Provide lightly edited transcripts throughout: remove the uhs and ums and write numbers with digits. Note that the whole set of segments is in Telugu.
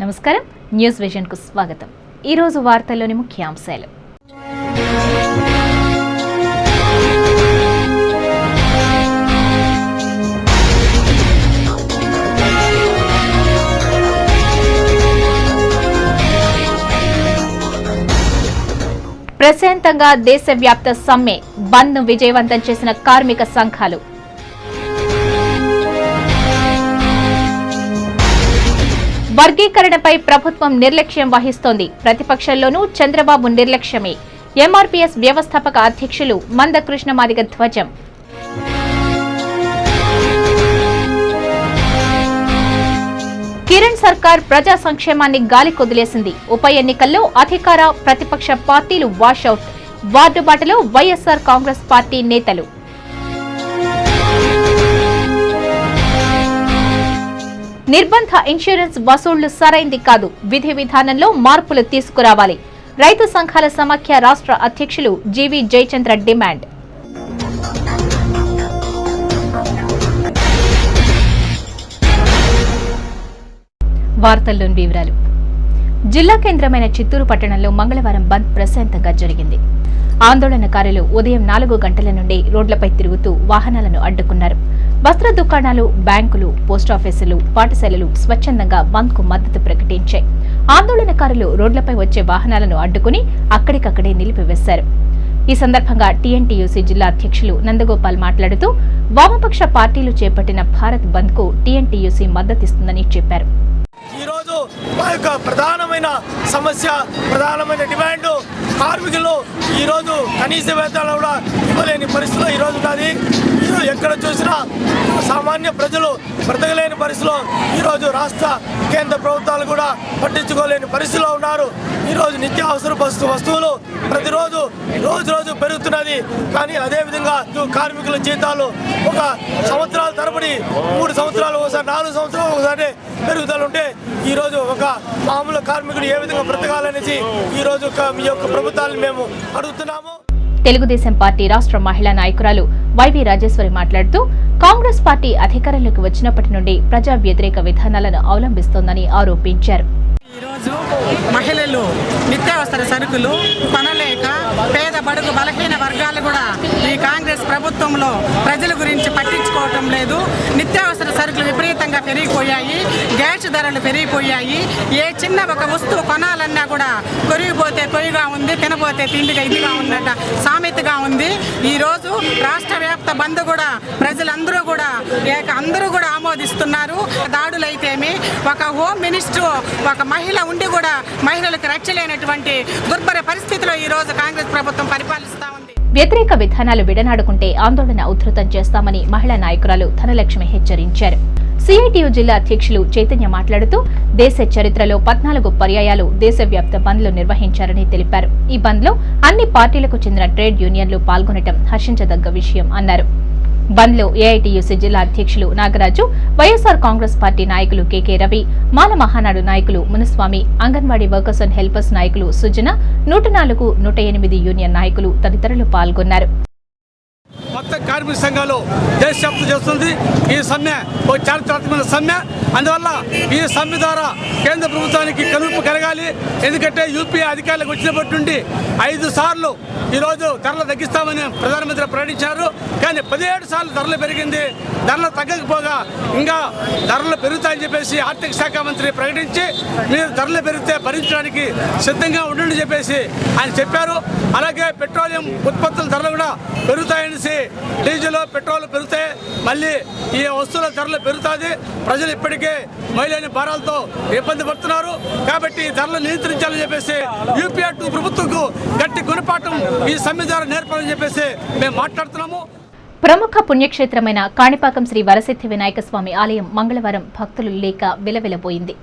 నమస్కారం న్యూస్ విజన్ కు స్వాగతం। ఈ రోజు వార్తల్లోని ముఖ్యాంశాలు। ప్రశాంతంగా దేశవ్యాప్త సమ్మె బంద్ విజయవంతం చేసిన కార్మిక సంఘాలు। వర్గీకరణపై ప్రభుత్వం నిర్లక్ష్యం వహిస్తోంది, ప్రతిపక్షంలోనూ చంద్రబాబు నిర్లక్ష్యమే। ఎంఆర్పీఎస్ వ్యవస్థాపక అధ్యక్షులు మందకృష్ణ మాదిగ ధ్వజం। కిరణ్ సర్కార్ ప్రజా సంక్షేమాన్ని గాలి కొదిలేసింది, ఉప ఎన్నికల్లో అధికార ప్రతిపక్ష పార్టీలు వాషౌట్, వార్డు బాటలో వైఎస్ఆర్ కాంగ్రెస్ పార్టీ నేతలు। నిర్బంధ ఇన్సూరెన్స్ వసూళ్లు సరైంది కాదు, విధి విధానంలో మార్పులు తీసుకురావాలి, రైతు సంఘాల సమాఖ్య రాష్ట్ర అధ్యక్షులు జీవీ జయచంద్ర డిమాండ్। వార్తల్లోని వివరాలు। జిల్లా కేంద్రమైన చిత్తూరు పట్టణంలో మంగళవారం బంద్ ప్రశాంతంగా జరిగింది। ఆందోళనకారులు ఉదయం 4 గంటల నుండి రోడ్లపై తిరుగుతూ వాహనాలను అడ్డుకున్నారు। వస్త్ర దుకాణాలు, బ్యాంకులు, పోస్టాఫీసులు, పాఠశాలలు స్వచ్ఛందంగా బంద్ కు మద్దతు ప్రకటించాయి। ఆందోళనకారులు రోడ్లపై వచ్చే వాహనాలను అడ్డుకుని అక్కడికక్కడే నిలిపివేశారు। ఈ సందర్భంగా టీఎన్టీయూసీ జిల్లా అధ్యక్షులు నందగోపాల్ మాట్లాడుతూ వామపక్ష పార్టీలు చేపట్టిన భారత్ బంద్ కు టీఎన్టీయూసీ మద్దతిస్తుందని చెప్పారు। ఈరోజు మా యొక్క ప్రధానమైన సమస్య, ప్రధానమైన డిమాండ్ కార్మికులు ఈరోజు కనీస వేతనాలు కూడా ఇవ్వలేని పరిస్థితిలో ఈరోజు ఉన్నది। ఈరోజు ఎక్కడ చూసినా సామాన్య ప్రజలు బ్రతకలేని పరిస్థితిలో ఈరోజు రాష్ట్ర కేంద్ర ప్రభుత్వాలు కూడా పట్టించుకోలేని పరిస్థితిలో ఉన్నారు। ఈరోజు నిత్యావసర వస్తువులు ప్రతిరోజు రోజు పెరుగుతున్నది, కానీ అదేవిధంగా కార్మికుల జీతాలు ఒక సంవత్సరాల తరబడి 3 సంవత్సరాలు ఒకసారి 4 సంవత్సరాలు ఒకసారి పెరుగుదలుంటే ఈరోజు ఒక మామూలు కార్మికుడు ఏ విధంగా బ్రతకాలనేసి ఈరోజు మీ యొక్క ప్రభుత్వాలను మేము అడుగుతున్నాము। తెలుగుదేశం పార్టీ రాష్ట్ర మహిళా నాయకురాలు వైవి రాజేశ్వరి మాట్లాడుతూ కాంగ్రెస్ పార్టీ అధికారంలోకి వచ్చినప్పటి నుండి ప్రజా వ్యతిరేక విధానాలను అవలంబిస్తోందని ఆరోపించారు। ఈరోజు మహిళలు నిత్యావసర సరుకులు కొనలేక పేద బడుగు బలహీన వర్గాలు కూడా ఈ కాంగ్రెస్ ప్రభుత్వంలో ప్రజల గురించి పట్టించుకోవటం లేదు। నిత్యావసర సరుకులు విపరీతంగా పెరిగిపోయాయి, గ్యాస్ ధరలు పెరిగిపోయాయి, ఏ చిన్న ఒక వస్తువు కొనాలన్నా కూడా కొరిగిపోతే పొయ్యిగా ఉంది, తినపోతే తిండిగా ఇదిగా ఉందట సామెతగా ఉంది। ఈరోజు రాష్ట్ర వ్యాప్త బంద్ కూడా ప్రజలందరూ కూడా అందరూ కూడా ఆమోదిస్తున్నారు। దాడులైతేమి ఒక హోమ్ మినిస్టర్ ఒక మహిళ ఉండి కూడా మహిళలకు రక్షలేనటువంటి దుర్భర పరిస్థితిలో ఈ రోజు కాంగ్రెస్ ప్రభుత్వం పరిపాలిస్తా ఉంది। వ్యతిరేక విధానాలు విడనాడుకుంటే ఆందోళన ఉధృతం చేస్తామని మహిళా నాయకురాలు ధనలక్ష్మి హెచ్చరించారు। సిఐటియు జిల్లా అధ్యక్షులు చైతన్య మాట్లాడుతూ దేశ చరిత్రలో 14 పర్యాయాలు దేశవ్యాప్త బంద్లు నిర్వహించారని తెలిపారు। ఈ బంద్లో అన్ని పార్టీలకు చెందిన ట్రేడ్ యూనియన్లు పాల్గొనడం హర్షించదగ్గ విషయం అన్నారు। బంద్ లో ఏఐటియుసి జిల్లా అధ్యక్షులు నాగరాజు, వైఎస్ఆర్ కాంగ్రెస్ పార్టీ నాయకులు కేకే రవి, మాల మహానాడు నాయకులు Munuswamy, anganwadi workers and helpers నాయకులు సుజన, 104, 108 యూనియన్ నాయకులు తదితరులు పాల్గొన్నారు। మొత్తం కార్మిక సంఘాలు దేశవ్యాప్తం చేస్తుంది ఈ సమ్మె ఒక చారిత్రాత్మక సమ్మె। అందువల్ల ఈ సమ్మె ద్వారా కేంద్ర ప్రభుత్వానికి కనువిప్పు కలగాలి। ఎందుకంటే యూపీఏ అధికారులకు వచ్చినప్పటి నుండి 5 సార్లు ఈరోజు ధరలు తగ్గిస్తామని ప్రధానమంత్రి ప్రకటించారు, కానీ 17 సార్లు ధరలు పెరిగింది। ధరలు తగ్గకపోగా ఇంకా ధరలు పెరుగుతాయని చెప్పేసి ఆర్థిక శాఖ మంత్రి ప్రకటించి మీరు ధరలు పెరిగితే భరించడానికి సిద్ధంగా ఉండండి చెప్పేసి ఆయన చెప్పారు। అలాగే పెట్రోలియం ఉత్పత్తుల ధరలు కూడా పెరుగుతాయనేసి, డీజిల్ పెట్రోల్ పెరుగుతాయి, మళ్ళీ ఈ వస్తువుల ధరలు పెరుగుతుంది। ప్రజలు ఇప్పటికే మహిళని భారాలతో ఇబ్బంది పడుతున్నారు, కాబట్టి ధరలు నియంత్రించాలని చెప్పేసి యూపీఏ 2 ప్రభుత్వంకు గట్టి గుణపాఠం ఈ సమ్మె ద్వారా నేర్పాలని చెప్పేసి మేము మాట్లాడుతున్నాము। ప్రముఖ పుణ్యక్షేత్రమైన కాణిపాకం శ్రీ వరసిద్ధి వినాయక స్వామి ఆలయం మంగళవారం భక్తులు లేక విలవిలబోయింది।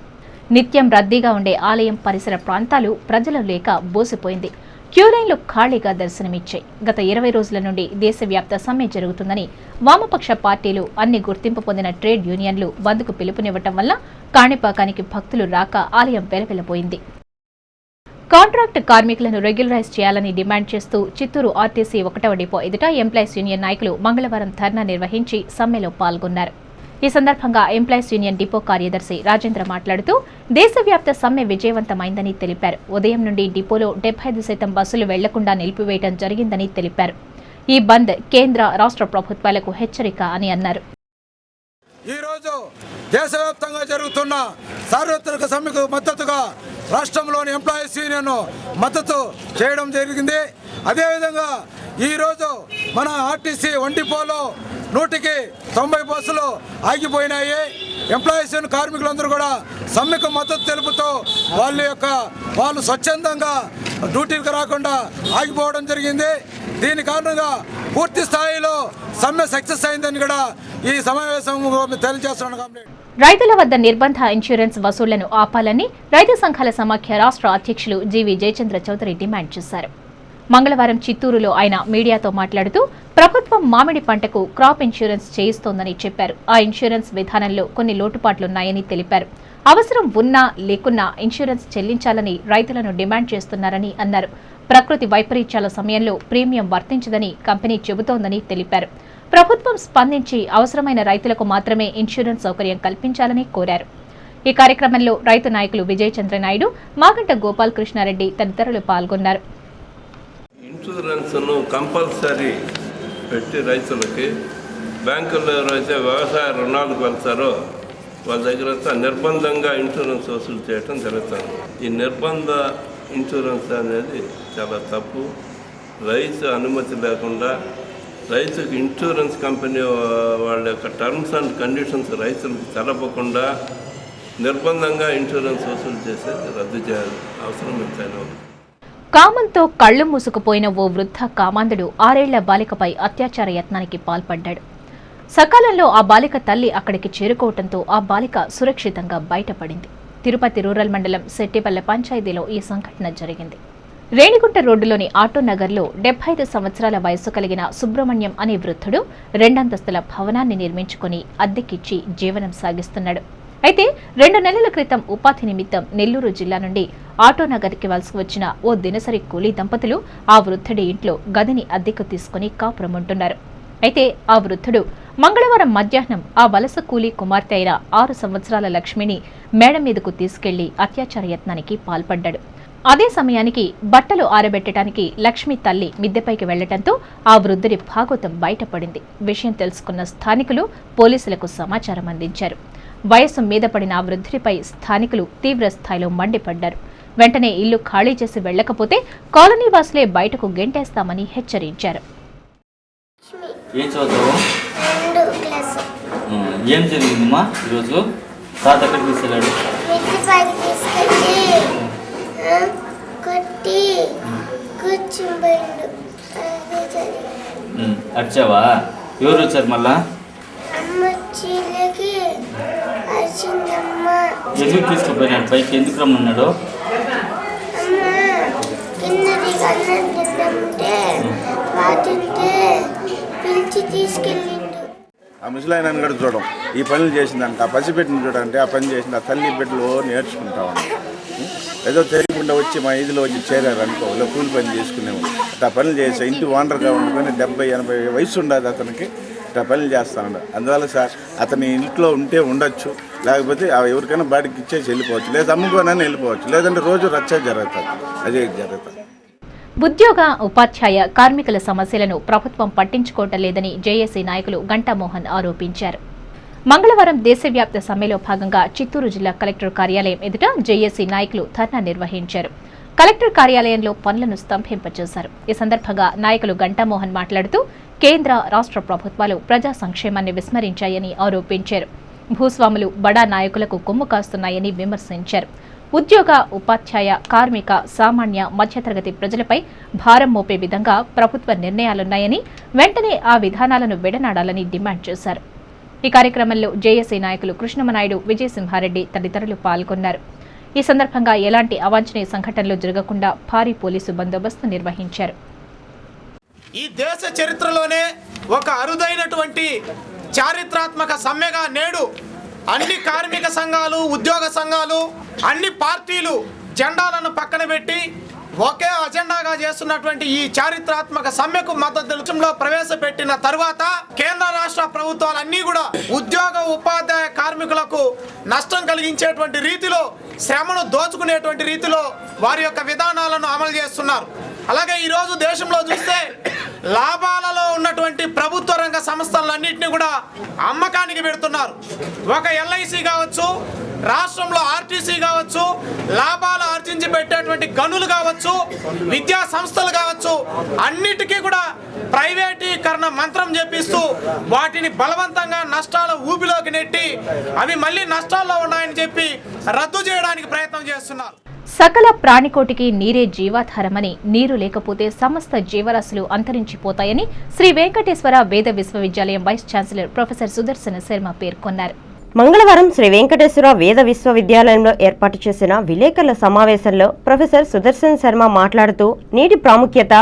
నిత్యం రద్దీగా ఉండే ఆలయం పరిసర ప్రాంతాలు ప్రజలు లేక బోసిపోయింది। క్యూలైన్లు ఖాళీగా దర్శనమిచ్చాయి। గత 20 రోజుల నుండి దేశవ్యాప్త సమ్మె జరుగుతుందని వామపక్ష పార్టీలు, అన్ని గుర్తింపు పొందిన ట్రేడ్ యూనియన్లు బంద్కు పిలుపునివ్వటం వల్ల కాణిపాకానికి భక్తులు రాక ఆలయం వెలవెలబోయింది। కాంట్రాక్ట్ కార్మికులను రెగ్యులరైజ్ చేయాలని డిమాండ్ చేస్తూ చిత్తూరు ఆర్టీసీ 1వ డిపో ఎదుట ఎంప్లాయీస్ యూనియన్ నాయకులు మంగళవారం ధర్నా నిర్వహించి సమ్మెలో పాల్గొన్నారు। ఈ సందర్భంగా ఎంప్లాయీస్ యూనియన్ డిపో కార్యదర్శి రాజేంద్ర మాట్లాడుతూ దేశవ్యాప్త సమ్మె విజయవంతమైందని తెలిపారు. ఉదయం నుండి డిపోలో 75% బస్సులు వెళ్లకుండా నిలిపివేయడం జరిగిందని తెలిపారు. ఈ బంద్ కేంద్ర రాష్ట్ర ప్రభుత్వాలకు హెచ్చరిక అని అన్నారు. ఈరోజు దేశవ్యాప్తంగా జరుగుతున్న సార్వత్రిక సమ్మెకు మద్దతుగా రాష్ట్రంలోని ఎంప్లాయీస్ యూనియన్ మద్దతు చేయడం జరిగింది. అదేవిధంగా ఈరోజు మన ఆర్టీసీ డిపోలో 190 బస్సులు ఆగిపోయినాయి. ఎంప్లాయీస్ యూనియన్ కార్మికులందరూ కూడా సమ్మెకు మద్దతు తెలుపుతూ వాళ్ళు స్వచ్ఛందంగా డ్యూటీకి రాకుండా ఆగిపోవడం జరిగింది. దీని కారణంగా పూర్తి స్థాయిలో సమ్మె సక్సెస్ అయిందని కూడా ఈ సమావేశం తెలియజేస్తున్నాను. రైతుల వద్ద నిర్బంధ ఇన్సూరెన్స్ వసూళ్లను ఆపాలని రైతు సంఘాల సమాఖ్య రాష్ట్ర అధ్యక్షులు జీవీ జయచంద్ర చౌదరి డిమాండ్ చేశారు. మంగళవారం చిత్తూరులో ఆయన మీడియాతో మాట్లాడుతూ ప్రభుత్వం మామిడి పంటకు క్రాప్ ఇన్సూరెన్స్ చేయిస్తోందని చెప్పారు. ఆ ఇన్సూరెన్స్ విధానంలో కొన్ని లోటుపాట్లున్నాయని తెలిపారు. అవసరం ఉన్నా లేకున్నా ఇన్సూరెన్స్ చెల్లించాలని రైతులను డిమాండ్ చేస్తున్నారని అన్నారు. ప్రకృతి వైపరీత్యాల సమయంలో ప్రీమియం వర్తించదని కంపెనీ చెబుతోందని తెలిపారు. ప్రభుత్వం స్పందించి అవసరమైన రైతులకు మాత్రమే ఇన్సూరెన్స్ సౌకర్యం కల్పించాలని కోరారు. ఈ కార్యక్రమంలో రైతు నాయకులు విజయ్ చంద్రనాయుడు, మాగంట గోపాల్ కృష్ణారెడ్డి తదితరులు పాల్గొన్నారు. ఇన్సూరెన్స్ కంపల్సరీ పెట్టి రైతులకి బ్యాంకుల్లో ఎవరైతే వ్యవసాయ రుణాలు వెళ్తారో వాళ్ళ దగ్గర నిర్బంధంగా ఇన్సూరెన్స్ వసూలు చేయడం జరుగుతుంది. ఈ నిర్బంధ ఇన్సూరెన్స్ అనేది చాలా తప్పు. రైతు అనుమతి లేకుండా రైతుకి ఇన్సూరెన్స్ కంపెనీ వాళ్ళ యొక్క టర్మ్స్ అండ్ కండిషన్స్ రైతులకు తెలపకుండా నిర్బంధంగా ఇన్సూరెన్స్ వసూలు చేసేది రద్దు చేయాలి, అవసరం ఎంతైనా ఉంది. కామంతో కళ్లు మూసుకుపోయిన ఓ వృద్ధ కామాంధుడు 6 ఏళ్ల బాలికపై అత్యాచార యత్నానికి పాల్పడ్డాడు. సకాలంలో ఆ బాలిక తల్లి అక్కడికి చేరుకోవడంతో ఆ బాలిక సురక్షితంగా బయటపడింది. తిరుపతి రూరల్ మండలం శెట్టిపల్లె పంచాయతీలో ఈ సంఘటన జరిగింది. రేణిగుంట రోడ్డులోని ఆటోనగర్లో 75 సంవత్సరాల వయసు కలిగిన సుబ్రహ్మణ్యం అనే వృద్ధుడు 2 అంతస్తుల భవనాన్ని నిర్మించుకుని అద్దెకిచ్చి జీవనం సాగిస్తున్నాడు. అయితే 2 నెలల క్రితం ఉపాధి నిమిత్తం నెల్లూరు జిల్లా నుండి ఆటోనగర్కి వలస వచ్చిన ఓ దినసరి కూలీ దంపతులు ఆ వృద్ధుడి ఇంట్లో గదిని అద్దెకు తీసుకుని కాపురముంటున్నారు. అయితే ఆ వృద్ధుడు మంగళవారం మధ్యాహ్నం ఆ వలస కూలీ కుమార్తె అయిన 6 సంవత్సరాల లక్ష్మిని మేడ మీదకు తీసుకెళ్లి అత్యాచార యత్నానికి పాల్పడ్డాడు. అదే సమయానికి బట్టలు ఆరబెట్టడానికి లక్ష్మి తల్లి మిద్దెపైకి వెళ్లడంతో ఆ వృద్ధుడి భాగోతం బయటపడింది. విషయం తెలుసుకున్న స్థానికులు పోలీసులకు సమాచారం అందించారు. వయస్సు మీద పడిన ఆ వృద్ధుడిపై స్థానికులు తీవ్ర స్థాయిలో మండిపడ్డారు. వెంటనే ఇల్లు ఖాళీ చేసి వెళ్లకపోతే కాలనీ వాసులే బయటకు గెంటేస్తామని హెచ్చరించారు. ఏం జరిగిందమ్మా ఈరోజు? తాత ఎక్కడికి తీసుకెళ్ళాడు? అడిచావా? ఎవరు వచ్చారు మళ్ళా? ఎందుకు తీసుకుపోయినాడు పైకి? ఎందుకు రమ్మన్నాడు? ఆ ముసలాయన కూడా చూడడం, ఈ పనులు చేసిందానికి, ఆ పసిపెట్టిన చూడంటే ఆ పని చేసింది, ఆ తల్లి బిడ్డలు నేర్చుకుంటామని ఏదో తెలియకుండా వచ్చి మా ఇదిలో వచ్చి చేరారు అనుకో, ఇలా కూలి పని చేసుకునేవాళ్ళు. ఆ పనులు చేసే ఇంటి ఓనర్గా ఉండుకొని 70-80 వయసు ఉండదు అతనికి, ఇట్లా పనులు చేస్తాడు. అందువల్ల సార్ అతని ఇంట్లో ఉంటే ఉండొచ్చు, లేకపోతే ఎవరికైనా బాడికి ఇచ్చేసి వెళ్ళిపోవచ్చు, లేదా అమ్ముకోనని వెళ్ళిపోవచ్చు, లేదంటే రోజు రచ్చ జరుగుతుంది. అదే జరుగుతుంది. ఉద్యోగ, ఉపాధ్యాయ, కార్మికుల సమస్యలను ప్రభుత్వం పట్టించుకోవటం లేదని జేఏసీ నాయకులు గంటామోహన్ ఆరోపించారు. మంగళవారం దేశవ్యాప్త సమ్మెలో భాగంగా చిత్తూరు జిల్లా కలెక్టర్ కార్యాలయం ఎదుట జేఏసీ నాయకులు ధర్నా నిర్వహించారు. కలెక్టర్ కార్యాలయంలో పనులను స్తంభింపచేశారు. ఈ సందర్భంగా నాయకులు గంటామోహన్ మాట్లాడుతూ కేంద్ర, రాష్ట్ర ప్రభుత్వాలు ప్రజా సంక్షేమాన్ని విస్మరించాయని ఆరోపించారు. భూస్వాములు బడా నాయకులకు కొమ్ము కాస్తున్నాయని విమర్శించారు. ఉద్యోగ, ఉపాధ్యాయ, కార్మిక, సామాన్య, మధ్యతరగతి ప్రజలపై భారం మోపే విధంగా ప్రభుత్వ నిర్ణయాలున్నాయని వెంటనే ఆ విధానాలను విడనాడాలని డిమాండ్ చేశారు. ఈ కార్యక్రమంలో జేఏసీ నాయకులు కృష్ణమనాయుడు, విజయసింహారెడ్డి తదితరులు పాల్గొన్నారు. ఈ సందర్భంగా ఎలాంటి అవాంఛనీయ సంఘటనలు జరగకుండా భారీ పోలీసు బందోబస్తు నిర్వహించారు. ఈ దేశ చరిత్రలోనే ఒక అరుదైనటువంటి చారిత్రాత్మక సమ్మెగా నేడు అన్ని కార్మిక సంఘాలు, ఉద్యోగ సంఘాలు, అన్ని పార్టీలు జెండాలను పక్కన పెట్టి ఒకే అజెండాగా చేస్తున్నటువంటి ఈ చారిత్రాత్మక సమ్మెకు మద్దతు దేశంలో ప్రవేశపెట్టిన తరువాత కేంద్ర రాష్ట్ర ప్రభుత్వాలన్నీ కూడా ఉద్యోగ ఉపాధ్యాయ కార్మికులకు నష్టం కలిగించేటువంటి రీతిలో, శ్రమను దోచుకునేటువంటి రీతిలో వారి యొక్క విధానాలను అమలు చేస్తున్నారు. అలాగే ఈరోజు దేశంలో చూస్తే లాభాలలో ఉన్నటువంటి ప్రభుత్వ రంగ సంస్థలన్నింటినీ కూడా అమ్మకానికి పెడుతున్నారు. ఒక ఎల్ఐసి కావచ్చు, రాష్ట్రంలో ఆర్టీసీ కావచ్చు, లాభాలు ఆర్జించి పెట్టేటువంటి గనులు కావచ్చు, విద్యా సంస్థలు కావచ్చు, అన్నిటికీ కూడా ప్రైవేటీకరణ మంత్రం చెప్పిస్తూ వాటిని బలవంతంగా నష్టాల ఊబిలోకి నెట్టి అవి మళ్ళీ నష్టాల్లో ఉన్నాయని చెప్పి రద్దు చేయడానికి ప్రయత్నం చేస్తున్నారు. సకల ప్రాణికోటికి నీరే జీవాధారమని, నీరు లేకపోతే సమస్త జీవరాశులు అంతరించిపోతాయని శ్రీ వెంకటేశ్వర వేద విశ్వవిద్యాలయం వైస్ ఛాన్సలర్ ప్రొఫెసర్ సుదర్శన శర్మ పేర్కొన్నారు. మంగళవారం శ్రీ వెంకటేశ్వర వేద విశ్వవిద్యాలయంలో ఏర్పాటు చేసిన విలేకరుల సమావేశంలో ప్రొఫెసర్ సుదర్శన్ శర్మ మాట్లాడుతూ నీటి ప్రాముఖ్యత,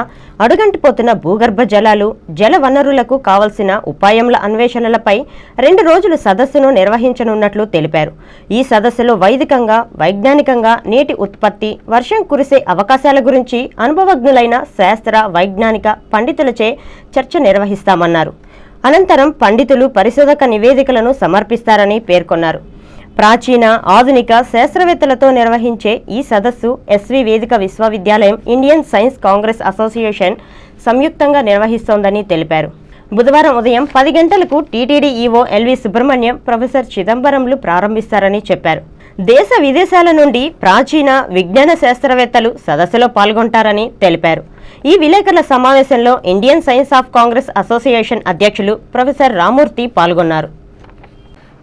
అడుగంటిపోతున్న భూగర్భ జలాలు, జల వనరులకు కావలసిన ఉపాయముల అన్వేషణలపై 2 రోజుల సదస్సును నిర్వహించనున్నట్లు తెలిపారు. ఈ సదస్సులో వైదికంగా, వైజ్ఞానికంగా నీటి ఉత్పత్తి, వర్షం కురిసే అవకాశాల గురించి అనుభవజ్ఞులైన శాస్త్ర, వైజ్ఞానిక పండితులచే చర్చ నిర్వహిస్తామన్నారు. అనంతరం పండితులు పరిశోధక నివేదికలను సమర్పిస్తారని పేర్కొన్నారు. ప్రాచీన, ఆధునిక శాస్త్రవేత్తలతో నిర్వహించే ఈ సదస్సు ఎస్వి వేదిక విశ్వవిద్యాలయం, ఇండియన్ సైన్స్ కాంగ్రెస్ అసోసియేషన్ సంయుక్తంగా నిర్వహిస్తోందని తెలిపారు. బుధవారం ఉదయం 10 గంటలకు టీటీడీ ఈవో ఎల్వి సుబ్రహ్మణ్యం, ప్రొఫెసర్ చిదంబరంలు ప్రారంభిస్తారని చెప్పారు. దేశ విదేశాల నుండి ప్రాచీన, విజ్ఞాన శాస్త్రవేత్తలు సదస్సులో పాల్గొంటారని తెలిపారు. ఈ విలేకరుల సమావేశంలో Indian science of Congress association అధ్యక్షులు ప్రొఫెసర్ రామూర్తి పాల్గొన్నారు.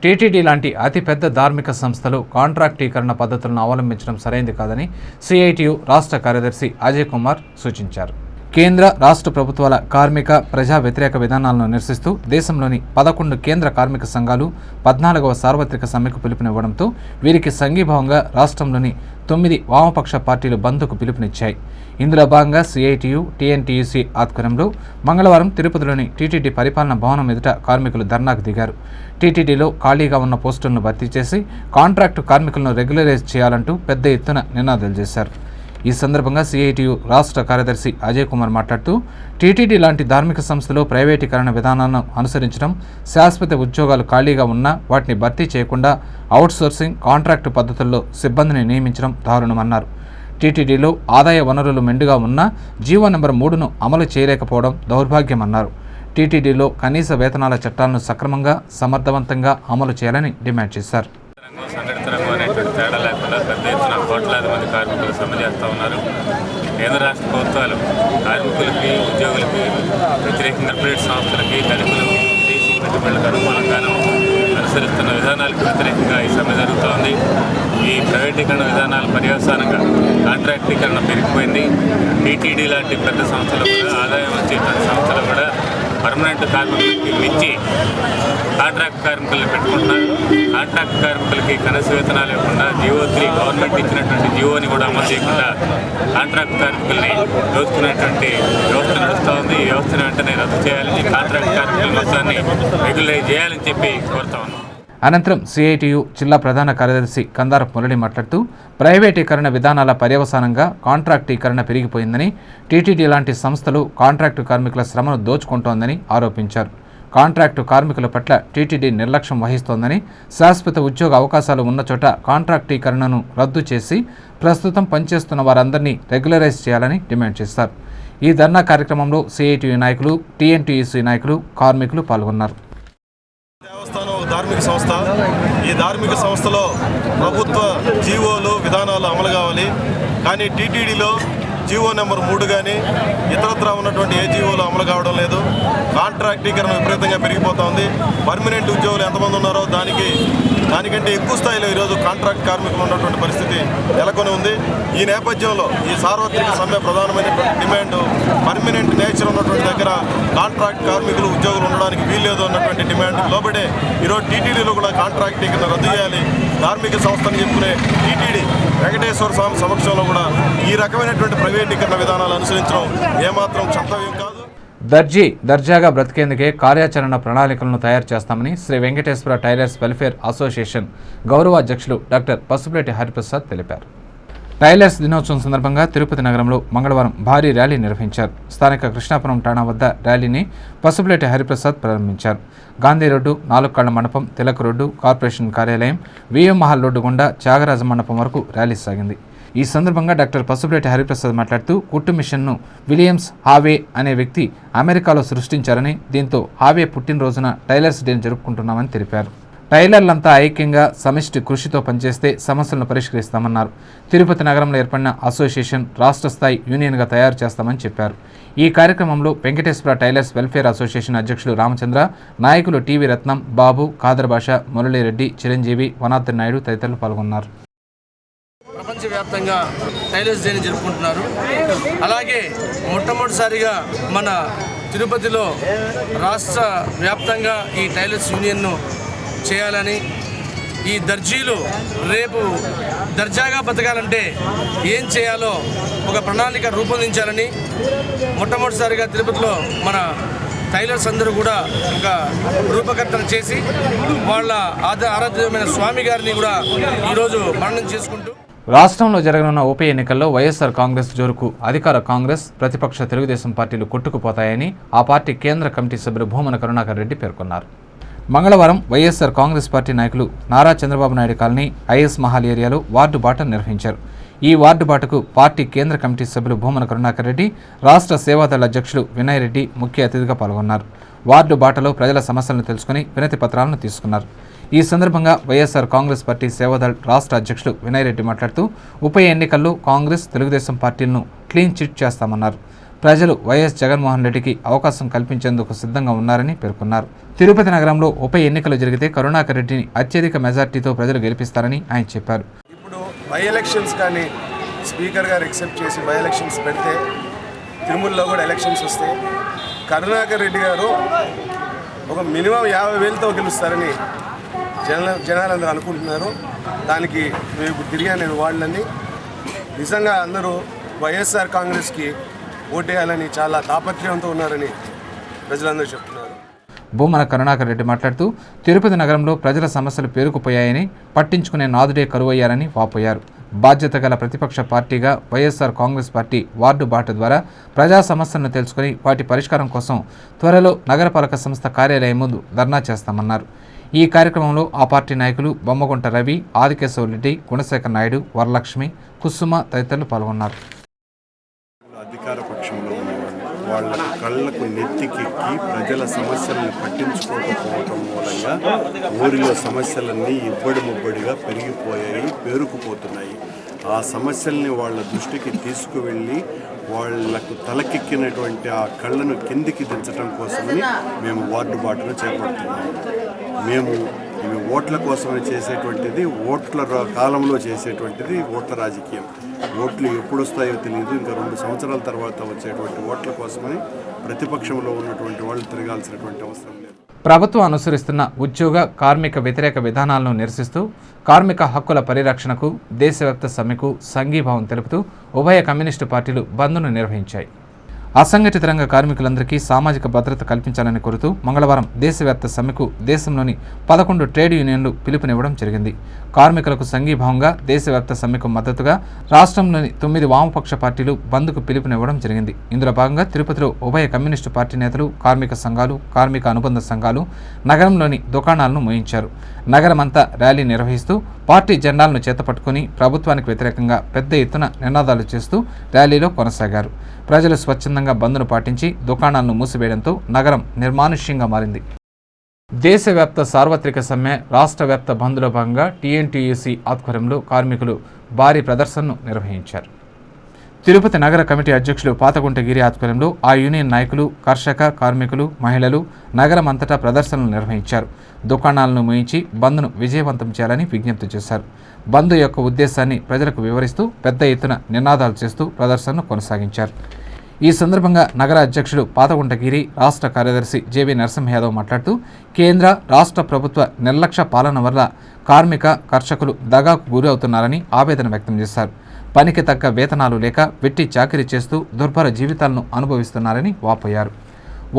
టీటీడీ లాంటి అతిపెద్ద ధార్మిక సంస్థలు కాంట్రాక్టీకరణ పద్ధతులను అవలంబించడం సరైంది కాదని సిఐటియు రాష్ట్ర కార్యదర్శి అజయ్ కుమార్ సూచించారు. కేంద్ర, రాష్ట్ర ప్రభుత్వాల కార్మిక, ప్రజా వ్యతిరేక విధానాలను నిరసిస్తూ దేశంలోని 11 కేంద్ర కార్మిక సంఘాలు 14వ సార్వత్రిక సమ్మెకు పిలుపునివ్వడంతో వీరికి సంఘీభావంగా రాష్ట్రంలోని 9 వామపక్ష పార్టీలు బంద్కు పిలుపునిచ్చాయి. ఇందులో భాగంగా సిఐటియు, టీఎన్టీయూసీ ఆధ్వర్యంలో మంగళవారం తిరుపతిలోని టీటీడీ పరిపాలనా భవనం ఎదుట కార్మికులు ధర్నాకు దిగారు. టీటీడీలో ఖాళీగా ఉన్న పోస్టులను భర్తీ చేసి కాంట్రాక్టు కార్మికులను రెగ్యులరైజ్ చేయాలంటూ పెద్ద ఎత్తున నినాదాలు చేశారు. ఈ సందర్భంగా సిఐటియు రాష్ట్ర కార్యదర్శి అజయ్ కుమార్ మాట్లాడుతూ టీటీడీ లాంటి ధార్మిక సంస్థలు ప్రైవేటీకరణ విధానాలను అనుసరించడం, శాశ్వత ఉద్యోగాలు ఖాళీగా ఉన్నా వాటిని భర్తీ చేయకుండా అవుట్సోర్సింగ్, కాంట్రాక్టు పద్ధతుల్లో సిబ్బందిని నియమించడం దారుణమన్నారు. టీటీడీలో ఆదాయ వనరులు మెండుగా ఉన్నా జీవో నెంబర్ 3ను అమలు చేయలేకపోవడం దౌర్భాగ్యమన్నారు. టీటీడీలో కనీస వేతనాల చట్టాలను సక్రమంగా, సమర్థవంతంగా అమలు చేయాలని డిమాండ్ చేశారు. సంఘటిత రంగం అనేటువంటి తేడా లేకుండా పెద్ద ఎత్తున కోట్లాది మంది కార్మికులు సమ్మె చేస్తూ ఉన్నారు. కేంద్ర రాష్ట్ర ప్రభుత్వాలు కార్మికులకి, ఉద్యోగులకి వ్యతిరేకంగా ప్రైవేట్ సంస్థలకి, ధనికులకి, విదేశీ పెట్టుబడులకు అనుకూలంగాను అనుసరిస్తున్న విధానాలకు వ్యతిరేకంగా ఈ సమ్మె జరుగుతోంది. ఈ ప్రైవేటీకరణ విధానాల పర్యవసానంగా కాంట్రాక్టీకరణ పెరిగిపోయింది. టీటీడీ లాంటి పెద్ద సంస్థలు కూడా, ఆదాయం వచ్చే సంస్థలు కూడా పర్మనెంట్ కార్మికులకి మించి కాంట్రాక్ట్ కార్మికులను పెట్టుకుంటున్నారు. కాంట్రాక్ట్ కార్మికులకి కనీస వేతనాలు ఇవ్వకుండా జీవో3 గవర్నమెంట్ ఇచ్చినటువంటి జీవోని కూడా అమలు చేయకుండా కాంట్రాక్ట్ కార్మికుల్ని దోచుకునేటువంటి వ్యవస్థ నడుస్తూ ఉంది. ఈ వ్యవస్థను వెంటనే రద్దు చేయాలని, కాంట్రాక్ట్ కార్మికుల మొత్తాన్ని రెగ్యులైజ్ చేయాలని చెప్పి కోరుతా ఉన్నాం. అనంతరం సిఐటియు జిల్లా ప్రధాన కార్యదర్శి కందారపు మురళి మాట్లాడుతూ ప్రైవేటీకరణ విధానాల పర్యవసానంగా కాంట్రాక్టీకరణ పెరిగిపోయిందని, టీటీడీ లాంటి సంస్థలు కాంట్రాక్టు కార్మికుల శ్రమను దోచుకుంటోందని ఆరోపించారు. కాంట్రాక్టు కార్మికుల పట్ల టీటీడీ నిర్లక్ష్యం వహిస్తోందని, శాశ్వత ఉద్యోగ అవకాశాలు ఉన్న చోట కాంట్రాక్టీకరణను రద్దు చేసి ప్రస్తుతం పనిచేస్తున్న వారందరినీ రెగ్యులరైజ్ చేయాలని డిమాండ్ చేశారు. ఈ ధర్నా కార్యక్రమంలో సిఐటియు నాయకులు, టీఎన్టీయూసీ నాయకులు, కార్మికులు పాల్గొన్నారు. దేవస్థానం ఒక ధార్మిక సంస్థ. ఈ ధార్మిక సంస్థలో ప్రభుత్వ జీవోలు, విధానాలు అమలు కావాలి. కానీ టీటీడీలో జీవో నెంబర్ 3 కానీ ఇతరత్రా ఉన్నటువంటి ఏ జీవోలు అమలు కావడం లేదు. కాంట్రాక్టీకరణ విపరీతంగా పెరిగిపోతుంది. పర్మనెంట్ ఉద్యోగులు ఎంతమంది ఉన్నారో దానికంటే ఎక్కువ స్థాయిలో ఈరోజు కాంట్రాక్ట్ కార్మికులు ఉన్నటువంటి పరిస్థితి నెలకొని ఉంది. ఈ నేపథ్యంలో ఈ సార్వత్రిక సమ్మె ప్రధానమైనటువంటి డిమాండ్ పర్మనెంట్ నేచర్ ఉన్నటువంటి దగ్గర కాంట్రాక్ట్ కార్మికులు, ఉద్యోగులు ఉండడానికి వీల్లేదు అన్నటువంటి డిమాండ్ లోబడే ఈరోజు టీటీడీలో కూడా కాంట్రాక్టీకరణ రద్దు చేయాలి. ధార్మిక సంస్థని చెప్పుకునే టీటీడీ వెంకటేశ్వర స్వామి సమక్షంలో కూడా ఈ రకమైనటువంటి ప్రైవేటీకరణ విధానాలు అనుసరించడం ఏమాత్రం చట్టవ్యం కాదు. దర్జాగా బ్రతికేందుకే కార్యాచరణ ప్రణాళికలను తయారు చేస్తామని Sri Venkateswara tailors welfare association గౌరవ అధ్యక్షులు డాక్టర్ పసుపులేటి హరిప్రసాద్ తెలిపారు. టైలర్స్ దినోత్సవం సందర్భంగా తిరుపతి నగరంలో మంగళవారం భారీ ర్యాలీ నిర్వహించారు. స్థానిక కృష్ణాపురం ఠాణా వద్ద ర్యాలీని పసుపులేటి హరిప్రసాద్ ప్రారంభించారు. గాంధీ రోడ్డు, నాలుగుకళ్ల మండపం, తిలక్ రోడ్డు, కార్పొరేషన్ కార్యాలయం, విఎం మహల్ రోడ్డు గుండా త్యాగరాజ మండపం వరకు ర్యాలీ సాగింది. ఈ సందర్భంగా డాక్టర్ పసుపులేటి హరిప్రసాద్ మాట్లాడుతూ కుట్టు మిషన్ను విలియమ్స్ హావే అనే వ్యక్తి అమెరికాలో సృష్టించారని, దీంతో హావే పుట్టినరోజున టైలర్స్ డేని జరుపుకుంటున్నామని తెలిపారు. టైలర్లంతా ఐక్యంగా సమిష్టి కృషితో పనిచేస్తే సమస్యలను పరిష్కరిస్తామన్నారు. తిరుపతి నగరంలో ఏర్పడిన అసోసియేషన్ రాష్ట్ర స్థాయి యూనియన్గా తయారు చేస్తామని చెప్పారు. ఈ కార్యక్రమంలో వెంకటేశ్వర టైలర్స్ వెల్ఫేర్ అసోసియేషన్ అధ్యక్షులు రామచంద్ర, నాయకులు టీవీ రత్నం, బాబు, ఖాదర్ భాష, మురళీరెడ్డి, చిరంజీవి, వనాద్రి నాయుడు తదితరులు పాల్గొన్నారు. ప్రపంచవ్యాప్తంగా టైలర్స్ డేని జరుపుకుంటున్నారు. అలాగే మొట్టమొదటిసారిగా మన తిరుపతిలో రాష్ట్ర వ్యాప్తంగా ఈ టైలర్స్ యూనియన్ను చేయాలని, ఈ దర్జీలు రేపు దర్జాగా బతకాలంటే ఏం చేయాలో ఒక ప్రణాళిక రూపొందించాలని మొట్టమొదటిసారిగా తిరుపతిలో మన టైలర్స్ అందరూ కూడా ఒక రూపకర్తన చేసి వాళ్ళ ఆరాధ్యమైన స్వామి గారిని కూడా ఈరోజు మననం చేసుకుంటూ రాష్ట్రంలో జరగనున్న ఉప ఎన్నికల్లో వైఎస్ఆర్ కాంగ్రెస్ జోరుకు అధికార కాంగ్రెస్, ప్రతిపక్ష తెలుగుదేశం పార్టీలు కొట్టుకుపోతాయని ఆ పార్టీ కేంద్ర కమిటీ సభ్యులు భూమన కరుణాకర్ రెడ్డి పేర్కొన్నారు. మంగళవారం వైఎస్ఆర్ కాంగ్రెస్ పార్టీ నాయకులు నారా చంద్రబాబు నాయుడు కాలనీ, ఐఎస్ మహల్ ఏరియాలో వార్డు బాటను నిర్వహించారు. ఈ వార్డు బాటకు పార్టీ కేంద్ర కమిటీ సభ్యులు భూమన కరుణాకర్ రెడ్డి, రాష్ట్ర సేవాదళ అధ్యక్షులు వినయ్ రెడ్డి ముఖ్య అతిథిగా పాల్గొన్నారు. వార్డు బాటలో ప్రజల సమస్యలను తెలుసుకుని వినతి పత్రాలను తీసుకున్నారు. ఈ సందర్భంగా వైఎస్ఆర్ కాంగ్రెస్ పార్టీ సేవాదళ రాష్ట్ర అధ్యక్షులు వినయ్ రెడ్డి మాట్లాడుతూ ఉప ఎన్నికల్లో కాంగ్రెస్, తెలుగుదేశం పార్టీలను క్లీన్ చిట్ చేస్తామన్నారు. ప్రజలు వైఎస్ జగన్మోహన్ రెడ్డికి అవకాశం కల్పించేందుకు సిద్ధంగా ఉన్నారని పేర్కొన్నారు. తిరుపతి నగరంలో ఉప ఎన్నికలు జరిగితే కరుణాకర్ రెడ్డిని అత్యధిక మెజార్టీతో ప్రజలు గెలిపిస్తారని ఆయన చెప్పారు. ఇప్పుడు బై ఎలక్షన్స్ కానీ స్పీకర్ గారు ఎక్సెప్ట్ చేసి బై ఎలక్షన్స్ పెడితే తిరుమలలో కూడా ఎలక్షన్స్ వస్తే కరుణాకర్ రెడ్డి గారు ఒక మినిమం 50,000తో గెలుస్తారని జనాలందరూ అనుకుంటున్నారు. దానికి మేము ఇప్పుడు తిరిగాను నేను వాళ్ళని. నిజంగా అందరూ వైఎస్ఆర్ కాంగ్రెస్కి ఓటేయాలని చాలా తాపత్రయంతో ఉన్నారని ప్రజలందరూ చెప్తున్నారు. భూమన కరుణాకర్ రెడ్డి మాట్లాడుతూ తిరుపతి నగరంలో ప్రజల సమస్యలు పేరుకుపోయాయని, పట్టించుకునే నాదుడే కరువయ్యారని వాపోయారు. బాధ్యత గల ప్రతిపక్ష పార్టీగా వైఎస్ఆర్ కాంగ్రెస్ పార్టీ వార్డు బాట ద్వారా ప్రజా సమస్యలను తెలుసుకుని వాటి పరిష్కారం కోసం త్వరలో నగరపాలక సంస్థ కార్యాలయం ముందు ధర్నా చేస్తామన్నారు. ఈ కార్యక్రమంలో ఆ పార్టీ నాయకులు బొమ్మగుంట రవి, ఆదికేశవ రెడ్డి, గుణశేఖర్ నాయుడు, వరలక్ష్మి, కుసుమ తదితరులు పాల్గొన్నారు. అధికార పక్షంలో ఉన్నవాళ్ళు వాళ్ళ కళ్ళకు నెత్తికెక్కి ప్రజల సమస్యలను పట్టించుకోకపోవటం మూలంగా ఊరిలో సమస్యలన్నీ ఇబ్బడి ముబ్బడిగా పెరిగిపోయాయి, పేరుకుపోతున్నాయి. ఆ సమస్యల్ని వాళ్ళ దృష్టికి తీసుకువెళ్ళి వాళ్లకు తలకెక్కినటువంటి ఆ కళ్ళను కిందికి దించడం కోసమని మేము వార్డు బాటను చేపడుతున్నాము. మేము ఇవి ఓట్ల కోసమని చేసేటువంటిది, ఓట్ల కాలంలో చేసేటువంటిది ఓట్ల రాజకీయం. ఓట్లు ఎప్పుడు వస్తాయో తెలియదు. ఇంకా 2 సంవత్సరాల తర్వాత వచ్చేటువంటి ఓట్ల కోసమని ప్రతిపక్షంలో ఉన్నటువంటి వాళ్ళు తిరగాల్సినటువంటి అవసరం లేదు. ప్రభుత్వం అనుసరిస్తున్న ఉద్యోగ, కార్మిక వ్యతిరేక విధానాలను నిరసిస్తూ కార్మిక హక్కుల పరిరక్షణకు దేశవ్యాప్త సమ్మెకు సంఘీభావం తెలుపుతూ ఉభయ కమ్యూనిస్టు పార్టీలు బంద్ను నిర్వహించాయి. అసంఘటిత రంగ కార్మికులందరికీ సామాజిక భద్రత కల్పించాలని కోరుతూ మంగళవారం దేశవ్యాప్త సమ్మెకు దేశంలోని 11 ట్రేడ్ యూనియన్లు పిలుపునివ్వడం జరిగింది. కార్మికులకు సంఘీభావంగా దేశవ్యాప్త సమ్మెకు మద్దతుగా రాష్ట్రంలోని 9 వామపక్ష పార్టీలు బంద్కు పిలుపునివ్వడం జరిగింది. ఇందులో భాగంగా తిరుపతిలో ఉభయ కమ్యూనిస్టు పార్టీ నేతలు, కార్మిక సంఘాలు, కార్మిక అనుబంధ సంఘాలు నగరంలోని దుకాణాలను మూయించారు. నగరమంతా ర్యాలీ నిర్వహిస్తూ పార్టీ జెండాలను చేతపట్టుకుని ప్రభుత్వానికి వ్యతిరేకంగా పెద్ద ఎత్తున నినాదాలు చేస్తూ ర్యాలీలో కొనసాగారు. ప్రజలు స్వచ్ఛందంగా బంద్ను పాటించి దుకాణాలను మూసివేయడంతో నగరం నిర్మానుష్యంగా మారింది. దేశవ్యాప్త సార్వత్రిక సమ్మె, రాష్ట్ర వ్యాప్త బంద్లో భాగంగా టీఎన్టీయూసీ ఆధ్వర్యంలో కార్మికులు భారీ ప్రదర్శనను నిర్వహించారు. తిరుపతి నగర కమిటీ అధ్యక్షులు పాతగుంట గిరి ఆధ్వర్యంలో ఆ యూనియన్ నాయకులు, కర్షక, కార్మికులు, మహిళలు నగరం అంతటా ప్రదర్శనలు నిర్వహించారు. దుకాణాలను మూయించి బంద్ను విజయవంతం చేయాలని విజ్ఞప్తి చేశారు. బంద్ యొక్క ఉద్దేశాన్ని ప్రజలకు వివరిస్తూ పెద్ద ఎత్తున నినాదాలు చేస్తూ ప్రదర్శనను కొనసాగించారు. ఈ సందర్భంగా నగర అధ్యక్షుడు పాతగుంటగిరి, రాష్ట్ర కార్యదర్శి జేవి నరసింహ యాదవ్ మాట్లాడుతూ కేంద్ర, రాష్ట్ర ప్రభుత్వ నిర్లక్ష్య పాలన వల్ల కార్మిక, కర్షకులు దగాకు గురి అవుతున్నారని ఆవేదన వ్యక్తం చేశారు. పనికి తగ్గ వేతనాలు లేక వెట్టి చాకిరీ చేస్తూ దుర్భర జీవితాలను అనుభవిస్తున్నారని వాపోయారు.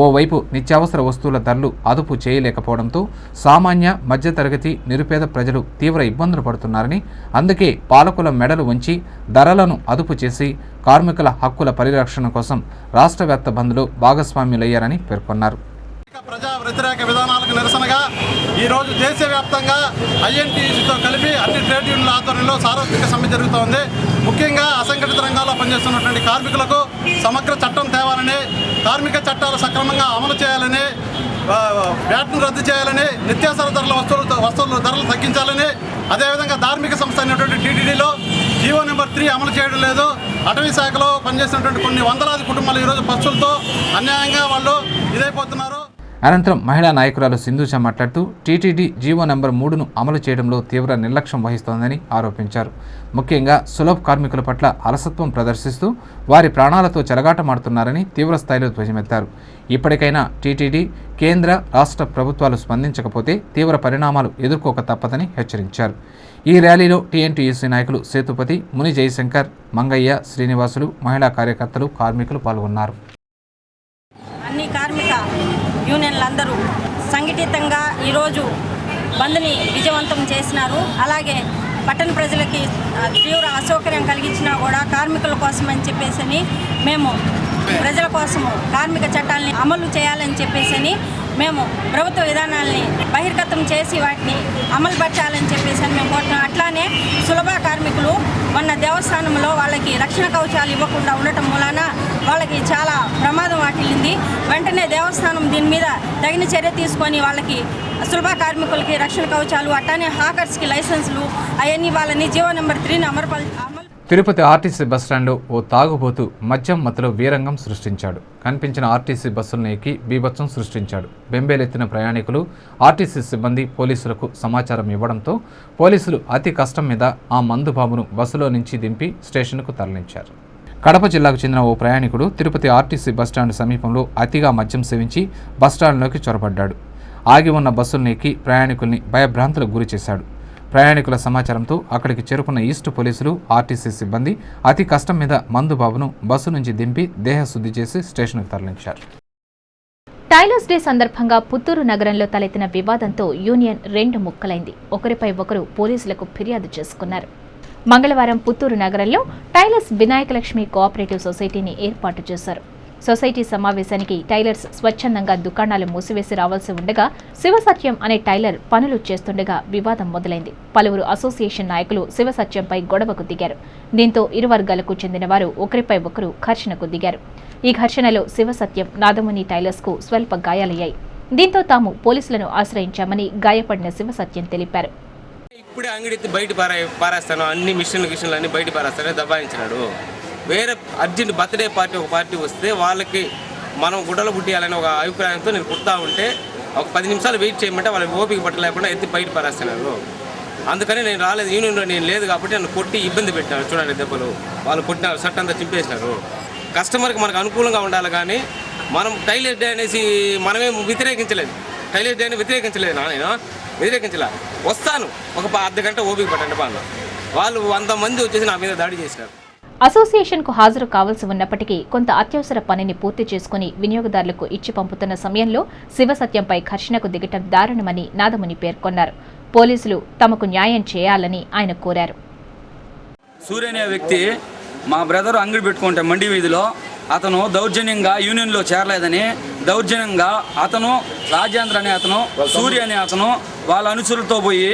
ఓవైపు నిత్యావసర వస్తువుల ధరలు అదుపు చేయలేకపోవడంతో సామాన్య మధ్యతరగతి నిరుపేద ప్రజలు తీవ్ర ఇబ్బందులు పడుతున్నారని, అందుకే పాలకుల మెడలు వంచి ధరలను అదుపు చేసి కార్మికుల హక్కుల పరిరక్షణ కోసం రాష్ట్రవ్యాప్త బంద్లో భాగస్వామ్యులయ్యారని పేర్కొన్నారు. ప్రజా వ్యతిరేక విధానాలకు నిరసనగా ఈరోజు దేశవ్యాప్తంగా ఐఎన్టీయూసీతో కలిపి అన్ని ట్రేడ్ యూనియన్ల ఆధ్వర్యంలో సార్వత్రిక సమ్మె జరుగుతోంది. ముఖ్యంగా అసంఘటిత రంగాల్లో పనిచేస్తున్నటువంటి కార్మికులకు సమగ్ర చట్టం తేవాలని, కార్మిక చట్టాలు సక్రమంగా అమలు చేయాలని, వ్యాట్ను రద్దు చేయాలని, నిత్యావసర ధరల వస్తువుల ధరలు తగ్గించాలని, అదేవిధంగా ధార్మిక సంస్థ అయినటువంటి టీటీడీలో జీవో నెంబర్ 3 అమలు చేయడం లేదు. అటవీ శాఖలో పనిచేసినటువంటి కొన్ని వందలాది కుటుంబాలు ఈరోజు పశువులతో అన్యాయంగా వాళ్ళు ఇదైపోతున్నారు. అనంతరం మహిళా నాయకురాలు సింధూజ మాట్లాడుతూ టీటీడీ జీవో నెంబర్ 3ను అమలు చేయడంలో తీవ్ర నిర్లక్ష్యం వహిస్తోందని ఆరోపించారు. ముఖ్యంగా సులభ కార్మికుల పట్ల అలసత్వం ప్రదర్శిస్తూ వారి ప్రాణాలతో చెలగాటమాడుతున్నారని తీవ్రస్థాయిలో ధ్వజమెత్తారు. ఇప్పటికైనా టీటీడీ, కేంద్ర, రాష్ట్ర ప్రభుత్వాలు స్పందించకపోతే తీవ్ర పరిణామాలు ఎదుర్కోక తప్పదని హెచ్చరించారు. ఈ ర్యాలీలో టీఎన్టీయూసీ నాయకులు సేతుపతి, ముని జయశంకర్, మంగయ్య, శ్రీనివాసులు, మహిళా కార్యకర్తలు, కార్మికులు పాల్గొన్నారు. అన్ని కార్మిక యూనియన్లందరూ సంఘటితంగా ఈరోజు బంద్ని విజయవంతం చేసినారు. అలాగే పట్టణ ప్రజలకి తీవ్ర అసౌకర్యం కలిగించినా కూడా కార్మికుల కోసం అని చెప్పేసి మేము ప్రజల కోసము కార్మిక చట్టాలని అమలు చేయాలని చెప్పేసి మేము ప్రభుత్వ విధానాలని బహిర్గతం చేసి వాటిని అమలు పరచాలని చెప్పేసి మేము కోరుతున్నాం. అట్లానే సులభ కార్మికులు మొన్న దేవస్థానంలో వాళ్ళకి రక్షణ కవచాలు ఇవ్వకుండా ఉండటం మూలాన వాళ్ళకి చాలా ప్రమాదం వాటిల్లింది. వెంటనే దేవస్థానం దీని మీద తగిన చర్య తీసుకొని వాళ్ళకి సులభ కార్మికులకి రక్షణ కవచాలు, అట్లానే హాకర్స్కి లైసెన్సులు అవన్నీ వాళ్ళని జీవో నెంబర్ 3ని అమలు. తిరుపతి ఆర్టీసీ బస్టాండ్లో ఓ తాగుబోతు మద్యం మత్తులో వీరంగం సృష్టించాడు. కనిపించిన ఆర్టీసీ బస్సులను ఎక్కి బీభత్సం సృష్టించాడు. బెంబేలెత్తిన ప్రయాణికులు ఆర్టీసీ సిబ్బంది పోలీసులకు సమాచారం ఇవ్వడంతో పోలీసులు అతి కష్టం మీద ఆ మందు బాబును బస్సులో నుంచి దింపి స్టేషన్కు తరలించారు. కడప జిల్లాకు చెందిన ఓ ప్రయాణికుడు తిరుపతి ఆర్టీసీ బస్టాండ్ సమీపంలో అతిగా మద్యం సేవించి బస్టాండ్లోకి చొరబడ్డాడు. ఆగి ఉన్న బస్సులను ఎక్కి ప్రయాణికుల్ని భయభ్రాంతులకు గురి చేశాడు. ప్రయాణికుల సమాచారంతో అక్కడికి చేరుకున్న ఈస్ట్ పోలీసులు, ఆర్టీసీ సిబ్బంది అతి కష్టం మీద మందుబాబును బస్సు నుంచి దింపి దేహశుద్ధి చేసి స్టేషన్కు తరలించారు. టైలర్స్ డే సందర్భంగా పుత్తూరు నగరంలో తలెత్తిన వివాదంతో యూనియన్ 2 ముక్కలైంది. ఒకరిపై ఒకరు పోలీసులకు ఫిర్యాదు చేసుకున్నారు. మంగళవారం పుత్తూరు నగరంలో టైలర్స్ వినాయకలక్ష్మి కోఆపరేటివ్ సొసైటీని ఏర్పాటు చేశారు. సొసైటీ సమావేశానికి టైలర్స్ స్వచ్ఛందంగా దుకాణాలు మూసివేసి రావాల్సి ఉండగా శివసత్యం అనే టైలర్ పనులు చేస్తుండగా వివాదం మొదలైంది. పలువురు అసోసియేషన్ నాయకులు శివసత్యంపై గొడవకు దిగారు. దీంతో ఇరు వర్గాలకు చెందిన వారు ఒకరిపై ఒకరు ఘర్షణకు దిగారు. ఈ ఘర్షణలో శివసత్యం, నాదముని టైలర్స్కు స్వల్ప గాయాలయ్యాయి. దీంతో తాము పోలీసులను ఆశ్రయించామని గాయపడిన శివసత్యం తెలిపారు. ఇప్పుడే అంగడి బయట పారేస్తాను, అన్ని మిషన్లు అన్ని బయట పారేస్తానని దబాయించినాడు. వేరే అర్జెంట్ బర్త్డే పార్టీ ఒక పార్టీ వస్తే వాళ్ళకి మనం గుడ్డలు గుడ్డియాలని ఒక అభిప్రాయంతో నేను కుడతా ఉంటే ఒక 10 నిమిషాలు వెయిట్ చేయమంటే వాళ్ళకి ఓపిక పట్టలేకుండా ఎత్తి బయట పారేస్తున్నారు. అందుకని నేను రాలేదు, యూనియన్లో నేను లేదు కాబట్టి నన్ను కొట్టి ఇబ్బంది పెట్టినారు. చూడండి దెబ్బలు వాళ్ళు కొట్టినారు, షర్ట్ అంతా చింపేసినారు. కస్టమర్కి మనకు అనుకూలంగా ఉండాలి కానీ మనం టైలర్ డే అనేసి మనమేం వ్యతిరేకించలేదు. టైలర్ డే అని వ్యతిరేకించలేదు, నేను వ్యతిరేకించలే. వస్తాను ఒక అర్ధ గంట ఓపిక పట్టండి బాగా. వాళ్ళు 100 మంది వచ్చేసి నా మీద దాడి చేసినారు. అసోసియేషన్కు హాజరు కావాల్సి ఉన్నప్పటికీ కొంత అత్యవసర పనిని పూర్తి చేసుకుని వినియోగదారులకు ఇచ్చి పంపుతున్న సమయంలో శివసత్యంపై ఘర్షణకు దిగటం దారుణమని నాదముని పేర్కొన్నారు. పోలీసులు తమకు న్యాయం చేయాలని ఆయన కోరారు. సూర్య అనే వ్యక్తి మా బ్రదర్ అంగడి పెట్టుకుంటే మండి వీధిలో అతను దౌర్జన్యంగా యూనియన్లో చేరలేదని దౌర్జన్యంగా అతను రాజేంద్ర అనే అతను, సూర్య అనే అతను వాళ్ళ అనుచరులతో పోయి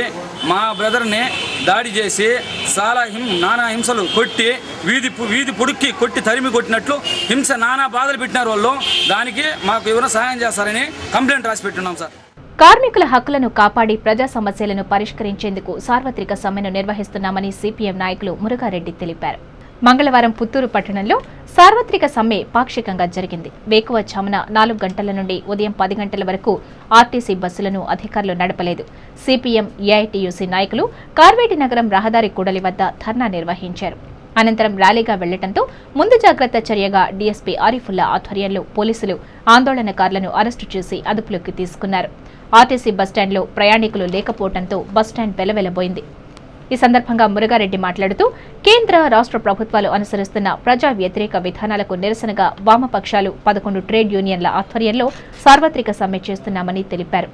మా బ్రదర్ని దాడి చేసి చాలా నానా హింసలు కొట్టి వీధి పొడుక్కి కొట్టి తరిమి కొట్టినట్లు హింస నానా బాధలు పెట్టినారు వాళ్ళు. దానికి మాకు ఎవరైనా సహాయం చేస్తారని కంప్లైంట్ రాసి పెట్టున్నాం సార్. కార్మికుల హక్కులను కాపాడి ప్రజా సమస్యలను పరిష్కరించేందుకు సార్వత్రిక సమ్మెను నిర్వహిస్తున్నామని సిపిఎం నాయకులు మురుగారెడ్డి తెలిపారు. మంగళవారం పుత్తూరు పట్టణంలో సార్వత్రిక సమ్మె పాక్షికంగా జరిగింది. వేకువజామున 4 గంటల నుండి ఉదయం 10 గంటల వరకు ఆర్టీసీ బస్సులను అధికారులు నడపలేదు. సిపిఎం, ఏఐటీయూసీ నాయకులు కార్వేటి నగరం రహదారి కూడలి వద్ద ధర్నా నిర్వహించారు. అనంతరం ర్యాలీగా వెళ్లడంతో ముందు జాగ్రత్త చర్యగా డీఎస్పీ ఆరిఫుల్లా ఆధ్వర్యంలో పోలీసులు ఆందోళనకారులను అరెస్టు చేసి అదుపులోకి తీసుకున్నారు. ఆర్టీసీ బస్టాండ్లో ప్రయాణికులు లేకపోవడంతో బస్టాండ్ వెలవెలబోయింది. ఈ సందర్భంగా మురుగారెడ్డి మాట్లాడుతూ కేంద్ర రాష్ట్ర ప్రభుత్వాలు అనుసరిస్తున్న ప్రజా వ్యతిరేక విధానాలకు నిరసనగా వామపక్షాలు 11 ట్రేడ్ యూనియన్ల ఆధ్వర్యంలో సార్వత్రిక సమ్మె చేస్తున్నామని తెలిపారు.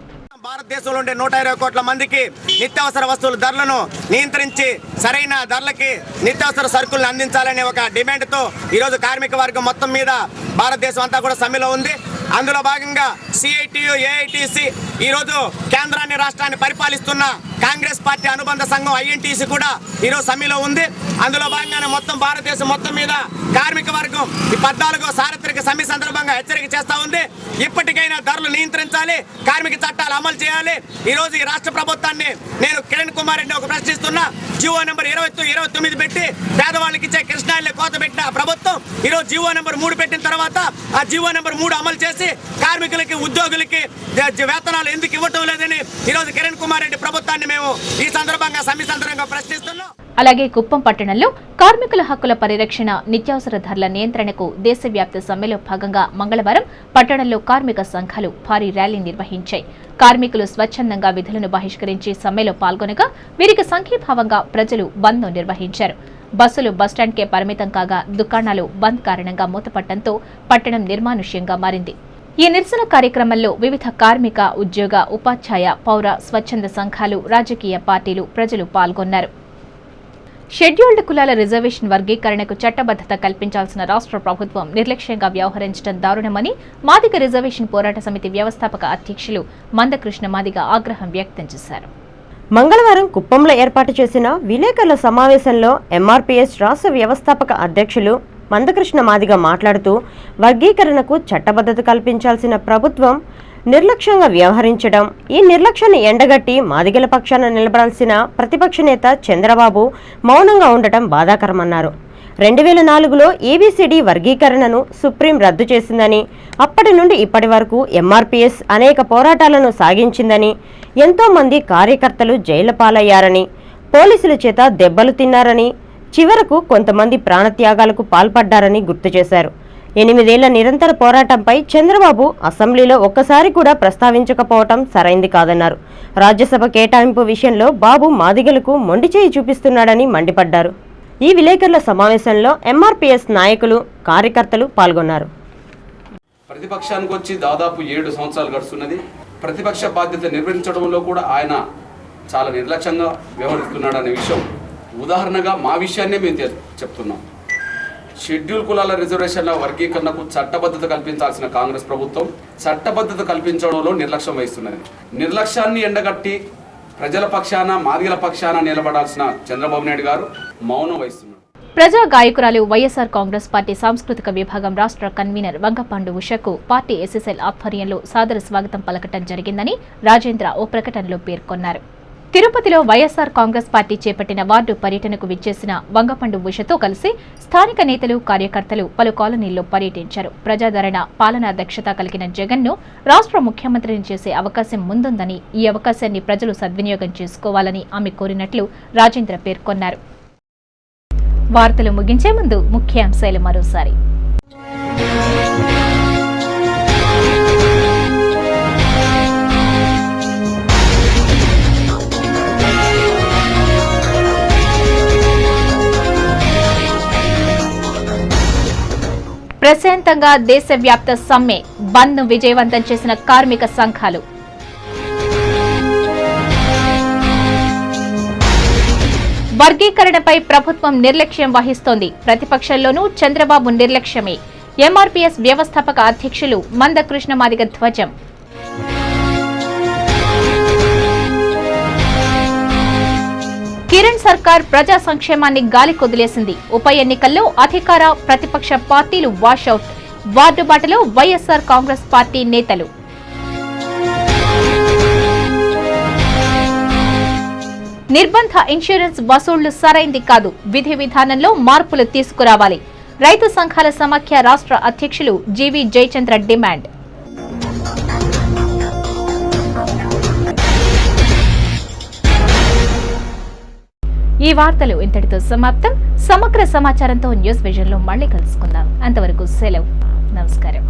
భారతదేశంలో ఉండే 120 కోట్ల మందికి నిత్యావసర వస్తువుల ధరలను నియంత్రించి సరైన ధరలకి నిత్యావసర సరుకులను అందించాలనే ఒక డిమాండ్తో ఈరోజు కార్మిక వర్గం మొత్తం మీద భారతదేశం అంతా కూడా సమ్మెలో ఉంది. అందులో భాగంగా సిఐటియు, ఏఐటిసి ఈరోజు కేంద్రాన్ని రాష్ట్రాన్ని పరిపాలిస్తున్న కాంగ్రెస్ పార్టీ అనుబంధ సంఘం ఐఎన్టీసీ కూడా ఈరోజు సమ్మెలో ఉంది. అందులో భాగంగానే మొత్తం భారతదేశం మొత్తం మీద కార్మిక వర్గం ఈ 14వ సార్వత్రిక సమ్మె సందర్భంగా హెచ్చరిక చేస్తా ఉంది. ఇప్పటికైనా ధరలు నియంత్రించాలి, కార్మిక చట్టాలు అమలు చేయాలి. ఈరోజు ఈ రాష్ట్ర ప్రభుత్వాన్ని నేను కిరణ్ కుమార్ రెడ్డి ఒక ప్రశ్నిస్తున్నా. జీవో నెంబర్ 29 పెట్టి పేదవాళ్ళకి ఇచ్చే కృష్ణాయిలో కోత పెట్టిన ప్రభుత్వం ఈరోజు జీవో నెంబర్ 3 పెట్టిన తర్వాత ఆ జీవో నెంబర్ 3 అమలు చేసి కార్మికులకి ఉద్యోగులకి వేతనాలు ఎందుకు ఇవ్వటం లేదని ఈరోజు కిరణ్ కుమార్ రెడ్డి ప్రభుత్వాన్ని మేము ఈ సందర్భంగా సమ్మె సందర్భంగా ప్రశ్నిస్తున్నాం. అలాగే కుప్పం పట్టణంలో కార్మికుల హక్కుల పరిరక్షణ, నిత్యావసర ధరల నియంత్రణకు దేశవ్యాప్త సమ్మెలో భాగంగా మంగళవారం పట్టణంలో కార్మిక సంఘాలు భారీ ర్యాలీ నిర్వహించాయి. కార్మికులు స్వచ్ఛందంగా విధులను బహిష్కరించి సమ్మెలో పాల్గొనగా వీరికి సంఘీభావంగా ప్రజలు బంద్ను నిర్వహించారు. బస్సులు బస్టాండ్కే పరిమితం కాగా దుకాణాలు బంద్ కారణంగా మూతపట్టడంతో పట్టణం నిర్మానుష్యంగా మారింది. ఈ నిరసన కార్యక్రమంలో వివిధ కార్మిక, ఉద్యోగ, ఉపాధ్యాయ, పౌర, స్వచ్ఛంద సంఘాలు, రాజకీయ పార్టీలు, ప్రజలు పాల్గొన్నారు. షెడ్యూల్డ్ కులాల రిజర్వేషన్ వర్గీకరణకు చట్టబద్దత కల్పించాల్సిన రాష్ట్ర ప్రభుత్వం నిర్లక్ష్యంగా వ్యవహరించడం దారుణమని మాదిగ రిజర్వేషన్ పోరాట సమితి వ్యవస్థాపక అధ్యక్షులు మందకృష్ణ మాదిగ ఆగ్రహం వ్యక్తం చేశారు. మంగళవారం కుప్పంలో ఏర్పాటు చేసిన విలేకరుల సమావేశంలో ఎంఆర్పీఎస్ రాష్ట్ర వ్యవస్థాపక అధ్యక్షులు మందకృష్ణ మాదిగ మాట్లాడుతూ వర్గీకరణకు చట్టబద్ధత కల్పించాల్సిన ప్రభుత్వం నిర్లక్ష్యంగా వ్యవహరించడం, ఈ నిర్లక్ష్యాన్ని ఎండగట్టి మాదిగల పక్షాన నిలబడాల్సిన ప్రతిపక్ష నేత చంద్రబాబు మౌనంగా ఉండటం బాధాకరమన్నారు. 2004లో ఏబీసీడీ వర్గీకరణను సుప్రీం రద్దు చేసిందని, అప్పటి నుండి ఇప్పటి వరకు ఎంఆర్పీఎస్ అనేక పోరాటాలను సాగించిందని, ఎంతో మంది కార్యకర్తలు జైలు పాలయ్యారని, పోలీసుల చేత దెబ్బలు తిన్నారని, చివరకు కొంతమంది ప్రాణత్యాగాలకు పాల్పడ్డారని గుర్తు చేశారు. 8 ఏళ్ల నిరంతర పోరాటంపై చంద్రబాబు అసెంబ్లీలో ఒక్కసారి కూడా ప్రస్తావించకపోవటం సరైంది కాదన్నారు. రాజ్యసభ కేటాయింపు విషయంలో బాబు మాదిగలకు మొండిచేయి చూపిస్తున్నాడని మండిపడ్డారు. ఈ విలేకరుల సమావేశంలో ఎంఆర్పీఎస్ నాయకులు, కార్యకర్తలు పాల్గొన్నారు. ప్రతిపక్షానికి వచ్చి దాదాపు 7 సంవత్సరాలు గడుస్తున్నది. ప్రతిపక్ష బాధ్యత నిర్వహించడంలో కూడా ఆయన చాలా నిర్లక్ష్యంగా వ్యవహరిస్తున్నాడనే విషయం ఉదాహరణగా మా విషయాన్నే మేము చెప్తున్నాం. షెడ్యూల్ కులాల రిజర్వేషన్ల వర్గీకరణకు చట్టబద్ధత కల్పించాల్సిన కాంగ్రెస్ ప్రభుత్వం చట్టబద్ధత కల్పించడంలో నిర్లక్ష్యం వహిస్తున్నది. నిర్లక్ష్యాన్ని ఎండగట్టి ప్రజల పక్షాన, మాదిగల పక్షాన నిలబడాల్సిన చంద్రబాబు నాయుడు గారు మౌనం వహిస్తున్నారు. ప్రజా గాయకురాలు వైఎస్ఆర్ కాంగ్రెస్ పార్టీ సాంస్కృతిక విభాగం రాష్ట్ర కన్వీనర్ వంగపండు ఉషకు పార్టీ ఎస్ఎస్ఎల్ ఆధ్వర్యంలో సాదర స్వాగతం పలకటం జరిగిందని రాజేంద్ర ఓ ప్రకటనలో పేర్కొన్నారు. తిరుపతిలో వైఎస్ఆర్ కాంగ్రెస్ పార్టీ చేపట్టిన వార్డు పర్యటనకు విచ్చేసిన వంగపండు ఉషతో కలిసి స్థానిక నేతలు, కార్యకర్తలు పలు కాలనీల్లో పర్యటించారు. ప్రజాదరణ, పాలనా దక్షత కలిగిన జగన్ను రాష్ట్ర ముఖ్యమంత్రిని చేసే అవకాశం ముందుందని, ఈ అవకాశాన్ని ప్రజలు సద్వినియోగం చేసుకోవాలని ఆమె కోరినట్లు రాజేంద్ర పేర్కొన్నారు. వార్తలు ముగించే ముందు ముఖ్యాంశాలు మరోసారి. ప్రశాంతంగా దేశవ్యాప్త సమ్మె, బంద్ను విజయవంతం చేసిన కార్మిక సంఘాలు. వర్గీకరణపై ప్రభుత్వం నిర్లక్ష్యం వహిస్తోంది. ప్రతిపక్షంలోనూ చంద్రబాబు నిర్లక్ష్యమే. ఎంఆర్పీఎస్ వ్యవస్థాపక అధ్యక్షులు మందకృష్ణ మాదిగ ధ్వజం. కిరణ్ సర్కార్ ప్రజా సంక్షేమాన్ని గాలి కొదిలేసింది. ఉప ఎన్నికల్లో అధికార, ప్రతిపక్ష పార్టీలు వాషౌట్. వార్డు బాటలో వైఎస్ఆర్ కాంగ్రెస్ పార్టీ నేతలు. నిర్బంధ ఇన్సూరెన్స్ వసూళ్లు సరైంది కాదు, విధి విధానంలో మార్పులు తీసుకురావాలి. రైతు సంఘాల సమాఖ్య రాష్ట్ర అధ్యక్షులు జీవీ జయచంద్ర డిమాండ్. ఈ వార్తలు ఇంతటితో సమాప్తం. సమగ్ర సమాచారంతో న్యూస్ విజన్ లో మళ్ళీ కలుసుకుందాం. అంతవరకు సెలవు. నమస్కారం.